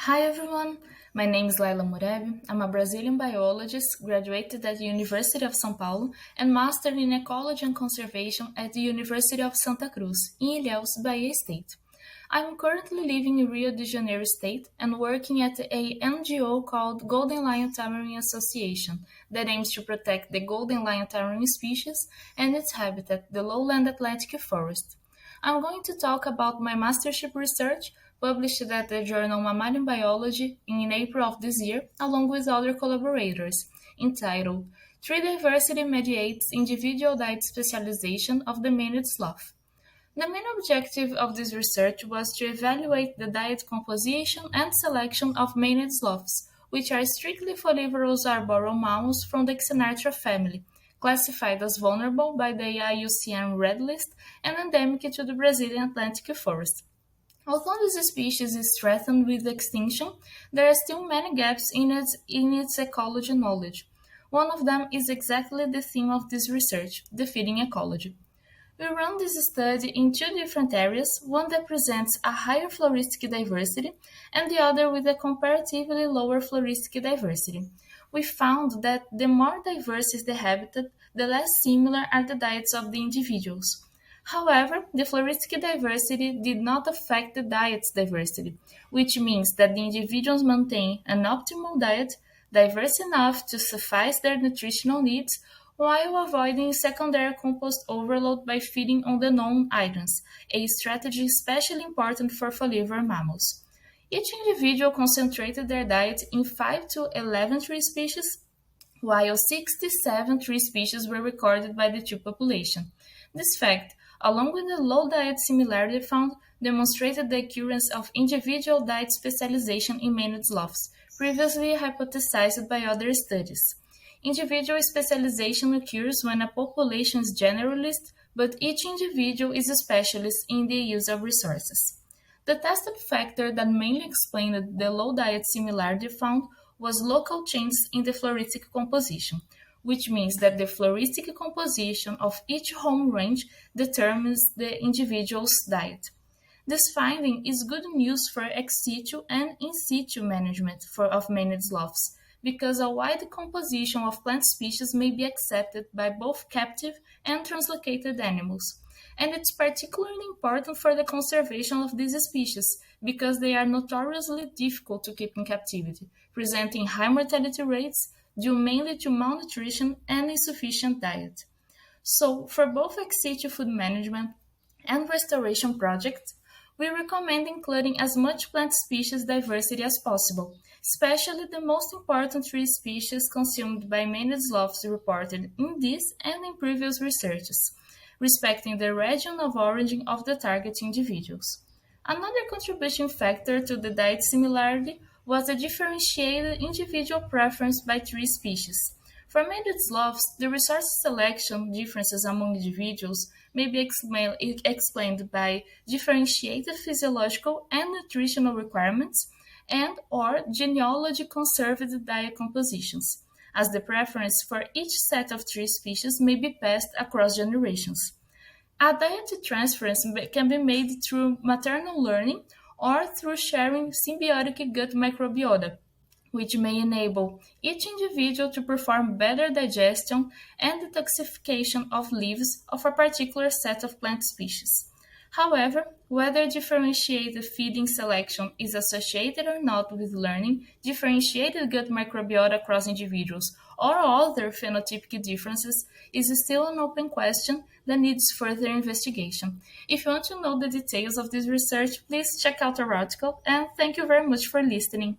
Hi everyone, my name is Laila Murebi. I'm a Brazilian biologist, graduated at the University of São Paulo and mastered in ecology and conservation at the University of Santa Cruz, in Ilhéus, Bahia State. I'm currently living in Rio de Janeiro State and working at a NGO called Golden Lion Tamarin Association that aims to protect the golden lion tamarin species and its habitat, the lowland Atlantic forest. I'm going to talk about my mastership research published at the journal Mammalian Biology in April of this year, along with other collaborators, entitled Tree Diversity Mediates Individual Diet Specialization of the Maned Sloth. The main objective of this research was to evaluate the diet composition and selection of maned sloths, which are strictly folivorous arboreal mammals from the Xenarthra family, classified as vulnerable by the IUCN Red List and endemic to the Brazilian Atlantic forest. Although this species is threatened with extinction, there are still many gaps in its ecology knowledge. One of them is exactly the theme of this research, the feeding ecology. We run this study in two different areas, one that presents a higher floristic diversity and the other with a comparatively lower floristic diversity. We found that the more diverse is the habitat, the less similar are the diets of the individuals. However, the floristic diversity did not affect the diet's diversity, which means that the individuals maintain an optimal diet, diverse enough to suffice their nutritional needs, while avoiding secondary compost overload by feeding on the known items, a strategy especially important for folivore mammals. Each individual concentrated their diet in 5 to 11 tree species, while 67 tree species were recorded by the two population. This fact, along with the low diet similarity found, demonstrated the occurrence of individual diet specialization in maned sloths, previously hypothesized by other studies. Individual specialization occurs when a population is generalist, but each individual is a specialist in the use of resources. The tested factor that mainly explained the low diet similarity found was local changes in the floristic composition, which means that the floristic composition of each home range determines the individual's diet. This finding is good news for ex situ and in situ management of maned sloths, because a wide composition of plant species may be accepted by both captive and translocated animals. And it's particularly important for the conservation of these species, because they are notoriously difficult to keep in captivity, presenting high mortality rates due mainly to malnutrition and insufficient diet. So, for both ex situ food management and restoration projects, we recommend including as much plant species diversity as possible, especially the most important tree species consumed by maned sloths reported in this and in previous researches, respecting the region of origin of the target individuals. Another contributing factor to the diet similarity was the differentiated individual preference by tree species. For maned sloths, the resource selection differences among individuals may be explained by differentiated physiological and nutritional requirements and/or genealogy-conserved diet compositions, as the preference for each set of tree species may be passed across generations. A diet transference can be made through maternal learning or through sharing symbiotic gut microbiota, which may enable each individual to perform better digestion and detoxification of leaves of a particular set of plant species. However, whether differentiated feeding selection is associated or not with learning differentiated gut microbiota across individuals or other phenotypic differences is still an open question that needs further investigation. If you want to know the details of this research, please check out our article, and thank you very much for listening.